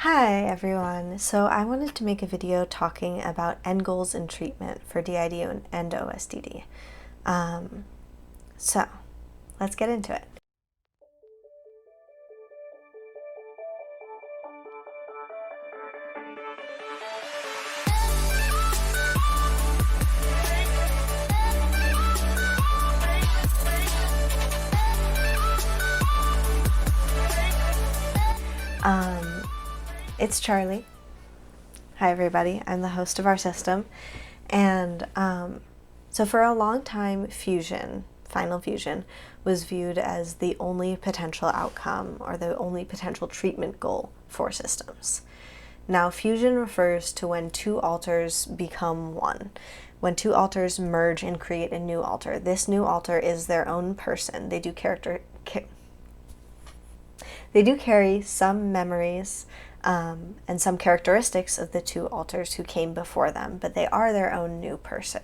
Hi everyone! So I wanted to make a video talking about end goals and treatment for DID and OSDD. So let's get into it. It's Charlie. Hi everybody, I'm the host of our system, and so for a long time final fusion, was viewed as the only potential outcome or the only potential treatment goal for systems. Now fusion refers to when two alters become one. When two alters merge and create a new alter. This new alter is their own person. They do carry some memories and some characteristics of the two alters who came before them, but they are their own new person.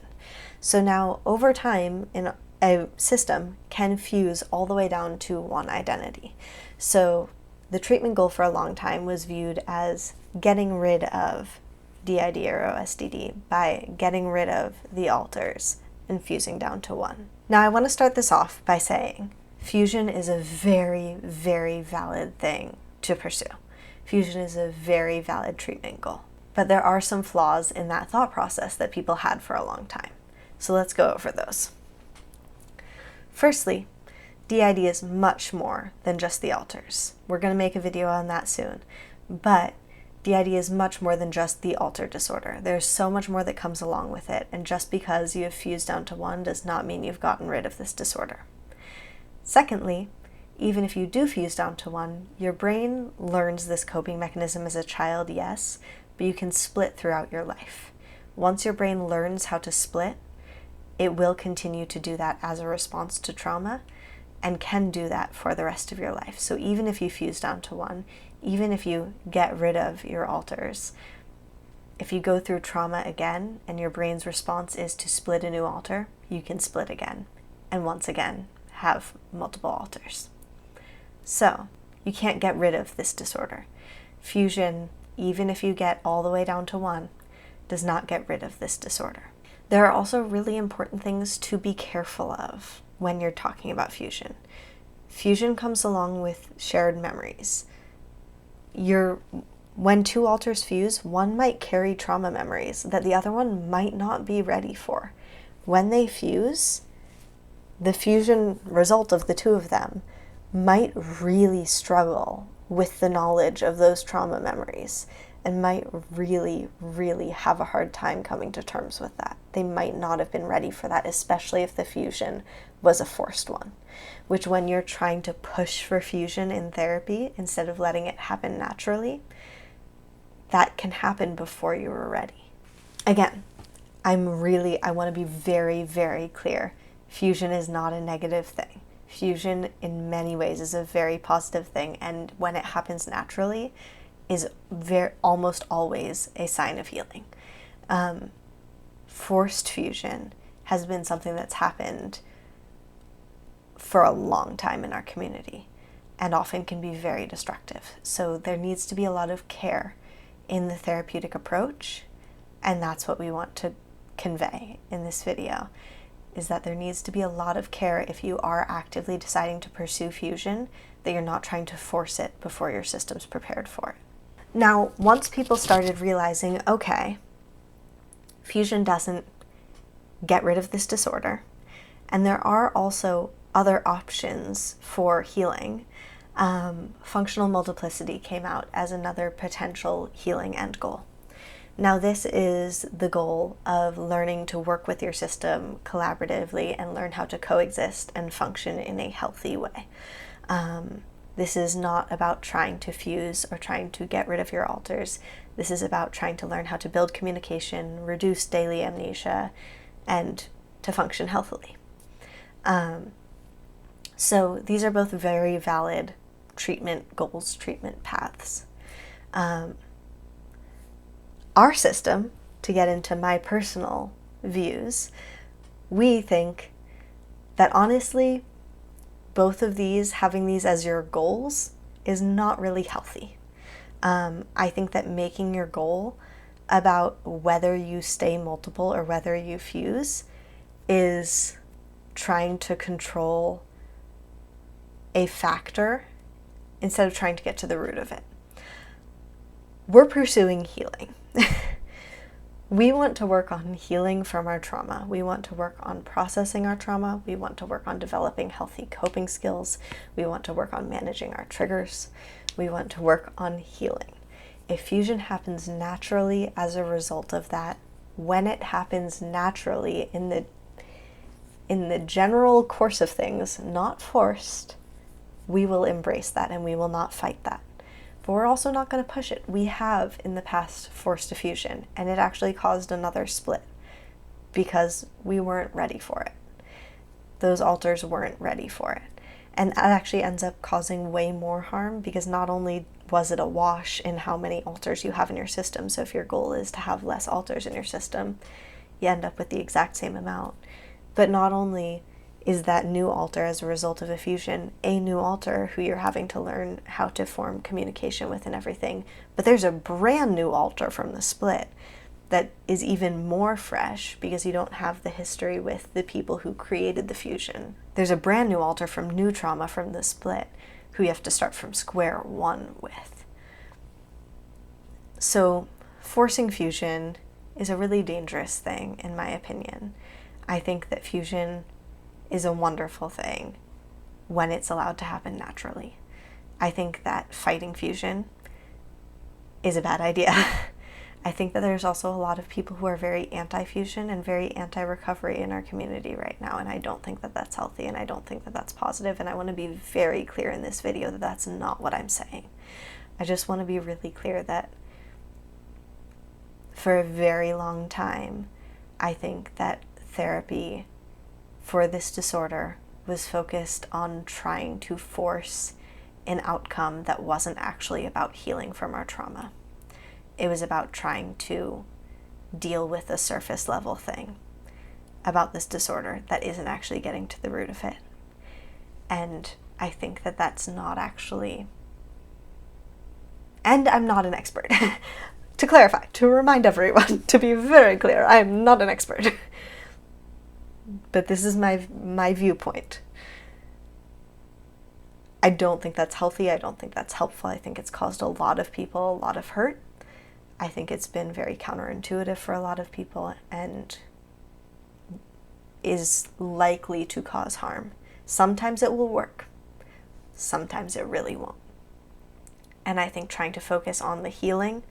So now, over time, in a system can fuse all the way down to one identity. So the treatment goal for a long time was viewed as getting rid of DID or OSDD by getting rid of the alters and fusing down to one. Now I want to start this off by saying fusion is a very, very valid thing to pursue. Fusion is a very valid treatment goal. But there are some flaws in that thought process that people had for a long time. So let's go over those. Firstly, DID is much more than just the alters. We're going to make a video on that soon. But DID is much more than just the alter disorder. There's so much more that comes along with it, and just because you have fused down to one does not mean you've gotten rid of this disorder. Secondly, even if you do fuse down to one, your brain learns this coping mechanism as a child, yes, but you can split throughout your life. Once your brain learns how to split, it will continue to do that as a response to trauma and can do that for the rest of your life. So even if you fuse down to one, even if you get rid of your alters, if you go through trauma again and your brain's response is to split a new alter, you can split again and once again have multiple alters. So you can't get rid of this disorder. Fusion, even if you get all the way down to one, does not get rid of this disorder. There are also really important things to be careful of when you're talking about fusion. Fusion comes along with shared memories. When two alters fuse, one might carry trauma memories that the other one might not be ready for. When they fuse, the fusion result of the two of them might really struggle with the knowledge of those trauma memories and might really, really have a hard time coming to terms with that. They might not have been ready for that, especially if the fusion was a forced one, which when you're trying to push for fusion in therapy instead of letting it happen naturally, that can happen before you were ready. Again, I want to be very, very clear. Fusion is not a negative thing. Fusion in many ways is a very positive thing, and when it happens naturally is almost always a sign of healing. Forced fusion has been something that's happened for a long time in our community and often can be very destructive. So there needs to be a lot of care in the therapeutic approach, and that's what we want to convey in this video, is that there needs to be a lot of care if you are actively deciding to pursue fusion, that you're not trying to force it before your system's prepared for it. Now, once people started realizing, okay, fusion doesn't get rid of this disorder, and there are also other options for healing, functional multiplicity came out as another potential healing end goal. Now this is the goal of learning to work with your system collaboratively and learn how to coexist and function in a healthy way. This is not about trying to fuse or trying to get rid of your alters. This is about trying to learn how to build communication, reduce daily amnesia, and to function healthily. So these are both very valid treatment goals, treatment paths. Our system, to get into my personal views, we think that honestly, both of these, having these as your goals, is not really healthy. I think that making your goal about whether you stay multiple or whether you fuse is trying to control a factor instead of trying to get to the root of it. We're pursuing healing. We want to work on healing from our trauma. We want to work on processing our trauma. We want to work on developing healthy coping skills. We want to work on managing our triggers. We want to work on healing. If fusion happens naturally as a result of that, when it happens naturally in the general course of things, not forced, we will embrace that and we will not fight that. But we're also not going to push it. We have in the past forced a fusion, and it actually caused another split because we weren't ready for it. Those alters weren't ready for it. And that actually ends up causing way more harm because not only was it a wash in how many alters you have in your system, so if your goal is to have less alters in your system, you end up with the exact same amount. But not only is that new alter as a result of a fusion a new alter who you're having to learn how to form communication with and everything, but there's a brand new alter from the split that is even more fresh because you don't have the history with the people who created the fusion. There's a brand new alter from new trauma from the split who you have to start from square one with. So forcing fusion is a really dangerous thing, in my opinion. I think that fusion is a wonderful thing when it's allowed to happen naturally. I think that fighting fusion is a bad idea. I think that there's also a lot of people who are very anti-fusion and very anti-recovery in our community right now, and I don't think that that's healthy, and I don't think that that's positive, and I want to be very clear in this video that that's not what I'm saying. I just want to be really clear that for a very long time, I think that therapy for this disorder was focused on trying to force an outcome that wasn't actually about healing from our trauma. It was about trying to deal with a surface level thing about this disorder that isn't actually getting to the root of it. And I think that that's not actually, and I'm not an expert. To clarify, to remind everyone, to be very clear, I am not an expert. But this is my viewpoint. I don't think that's healthy. I don't think that's helpful. I think it's caused a lot of people a lot of hurt. I think it's been very counterintuitive for a lot of people and is likely to cause harm. Sometimes it will work. Sometimes it really won't. And I think trying to focus on the healing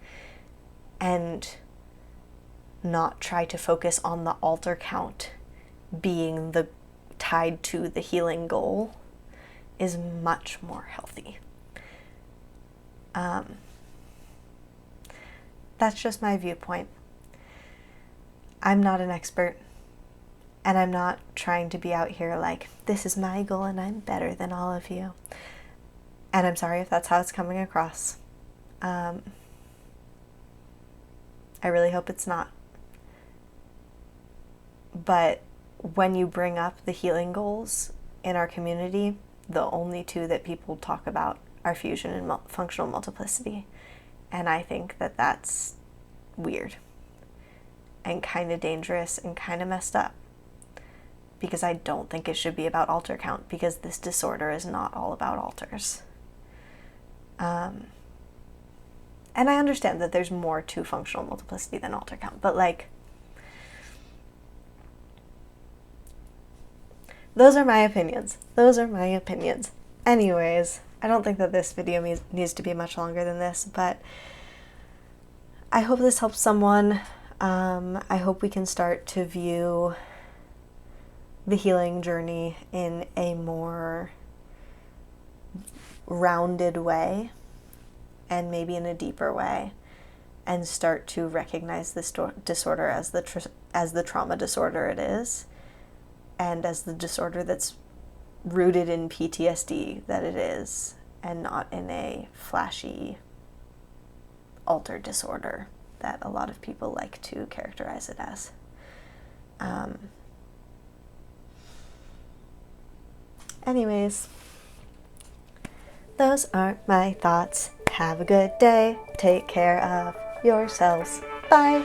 and not try to focus on the alter count being the tied to the healing goal is much more healthy. That's just my viewpoint. I'm not an expert, and I'm not trying to be out here like, this is my goal and I'm better than all of you. And I'm sorry if that's how it's coming across. I really hope it's not. But when you bring up the healing goals in our community, the only two that people talk about are fusion and functional multiplicity. And I think that that's weird and kind of dangerous and kind of messed up, because I don't think it should be about alter count, because this disorder is not all about alters. And I understand that there's more to functional multiplicity than alter count, but like, those are my opinions. Those are my opinions. Anyways, I don't think that this video needs to be much longer than this, but I hope this helps someone. I hope we can start to view the healing journey in a more rounded way and maybe in a deeper way, and start to recognize this disorder as the trauma disorder it is, and as the disorder that's rooted in PTSD that it is, and not in a flashy alter disorder that a lot of people like to characterize it as. Anyways, those are my thoughts. Have a good day. Take care of yourselves. Bye.